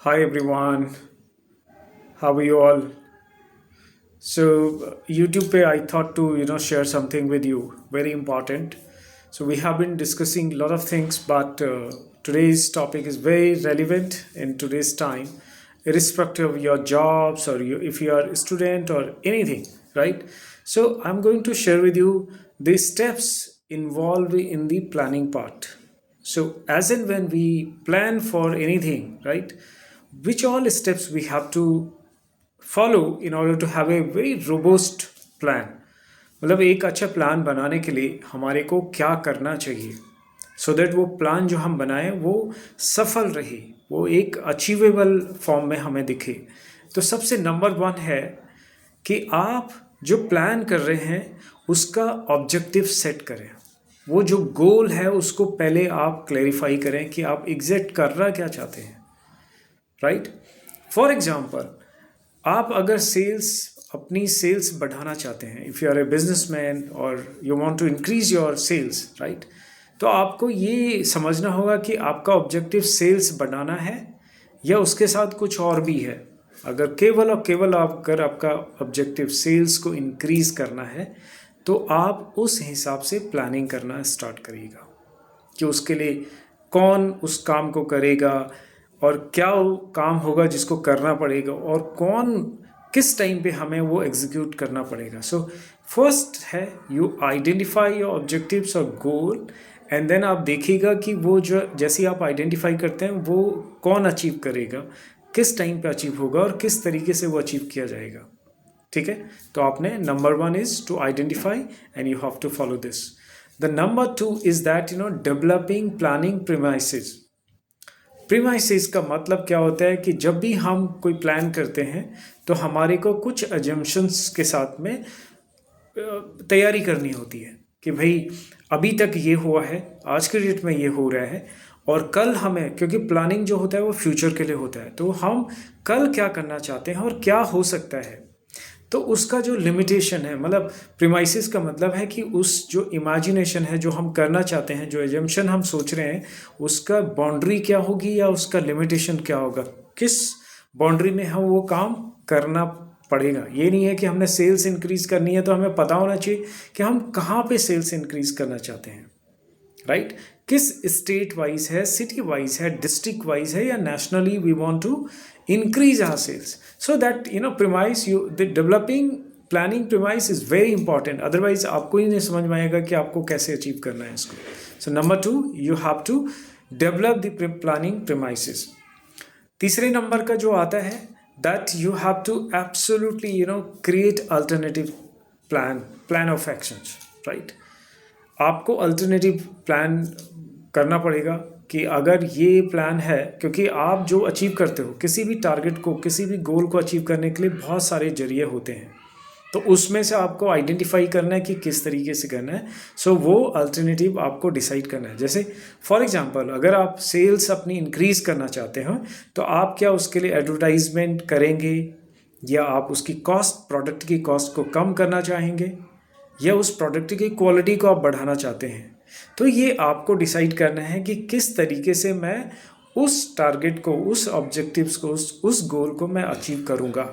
Hi everyone, how are you all? So YouTube पे I thought to share something with you very important. So we have been discussing a lot of things, but today's topic is very relevant in today's time, irrespective of your jobs or if you are a student or anything, right? So I'm going to share with you the steps involved in the planning part. So as and when we plan for anything, right, which all steps we have to follow in order to have a very robust plan. मतलब एक अच्छा plan बनाने के लिए हमारे को क्या करना चाहिए सो दैट वो प्लान जो हम बनाएं वो सफल रहे, वो एक अचीवेबल फॉर्म में हमें दिखे। तो सबसे नंबर वन है कि आप जो प्लान कर रहे हैं उसका ऑब्जेक्टिव सेट करें। वो जो गोल है उसको पहले आप क्लैरिफाई करें कि आप एग्जैक्ट करना क्या चाहते हैं, राइट। फॉर एग्जाम्पल, आप अगर अपनी सेल्स बढ़ाना चाहते हैं, if you are a businessman और you want to increase your sales, right, तो आपको ये समझना होगा कि आपका ऑब्जेक्टिव सेल्स बढ़ाना है या उसके साथ कुछ और भी है। अगर केवल और केवल अगर आपका ऑब्जेक्टिव सेल्स को इंक्रीज करना है तो आप उस हिसाब से प्लानिंग करना स्टार्ट करिएगा कि उसके लिए कौन उस काम को करेगा और क्या वो काम होगा जिसको करना पड़ेगा और कौन किस टाइम पे हमें वो एग्जीक्यूट करना पड़ेगा। सो फर्स्ट है यू आइडेंटिफाई योर ऑब्जेक्टिव्स और गोल, एंड देन आप देखिएगा कि वो जो जैसे आप आइडेंटिफाई करते हैं वो कौन अचीव करेगा, किस टाइम पे अचीव होगा और किस तरीके से वो अचीव किया जाएगा। ठीक है, तो आपने number one is to identify and you have to follow this. The number two is that developing planning premises. Premises का मतलब क्या होता है कि जब भी हम कोई प्लान करते हैं तो हमारे को कुछ अजम्पशंस के साथ में तैयारी करनी होती है कि भाई अभी तक ये हुआ है, आज के डेट में ये हो रहा है और कल हमें, क्योंकि प्लानिंग जो होता है वो फ्यूचर के लिए होता है, तो हम कल क्या करना चाहते हैं और क्या हो सकता है, तो उसका जो लिमिटेशन है, मतलब प्रीमाइसिस का मतलब है कि उस जो इमेजिनेशन है जो हम करना चाहते हैं, जो एजम्पशन हम सोच रहे हैं, उसका बाउंड्री क्या होगी या उसका लिमिटेशन क्या होगा, किस बाउंड्री में हम वो काम करना पड़ेगा। ये नहीं है कि हमने सेल्स इंक्रीज करनी है तो हमें पता होना चाहिए कि हम कहाँ पे सेल्स इंक्रीज करना चाहते हैं, राइट। किस स्टेट वाइज है, सिटी वाइज है, डिस्ट्रिक्ट वाइज है या nationally we want to increase our sales, so that premise, the developing planning premise is very important, otherwise आपको ही नहीं समझ में आएगा कि आपको कैसे अचीव करना है इसको। so number 2, you have to develop the planning premises। तीसरे नंबर का जो आता है that you have to absolutely create alternative plan of actions, right। आपको अल्टरनेटिव प्लान करना पड़ेगा कि अगर ये प्लान है, क्योंकि आप जो अचीव करते हो किसी भी टारगेट को, किसी भी गोल को अचीव करने के लिए बहुत सारे जरिए होते हैं, तो उसमें से आपको आइडेंटिफाई करना है कि किस तरीके से करना है। सो वो अल्टरनेटिव आपको डिसाइड करना है। जैसे फॉर एग्जांपल, अगर आप सेल्स अपनी इंक्रीज करना चाहते हो तो आप क्या उसके लिए एडवर्टाइजमेंट करेंगे या आप उसकी कॉस्ट, प्रोडक्ट की कॉस्ट को कम करना चाहेंगे या उस प्रोडक्ट की क्वालिटी को आप बढ़ाना चाहते हैं। तो ये आपको डिसाइड करना है कि किस तरीके से मैं उस टारगेट को, उस ऑब्जेक्टिव्स को, उस गोल को मैं अचीव करूँगा।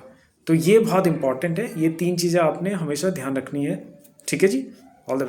तो ये बहुत इंपॉर्टेंट है, ये 3 चीज़ें आपने हमेशा ध्यान रखनी है। ठीक है जी, ऑल द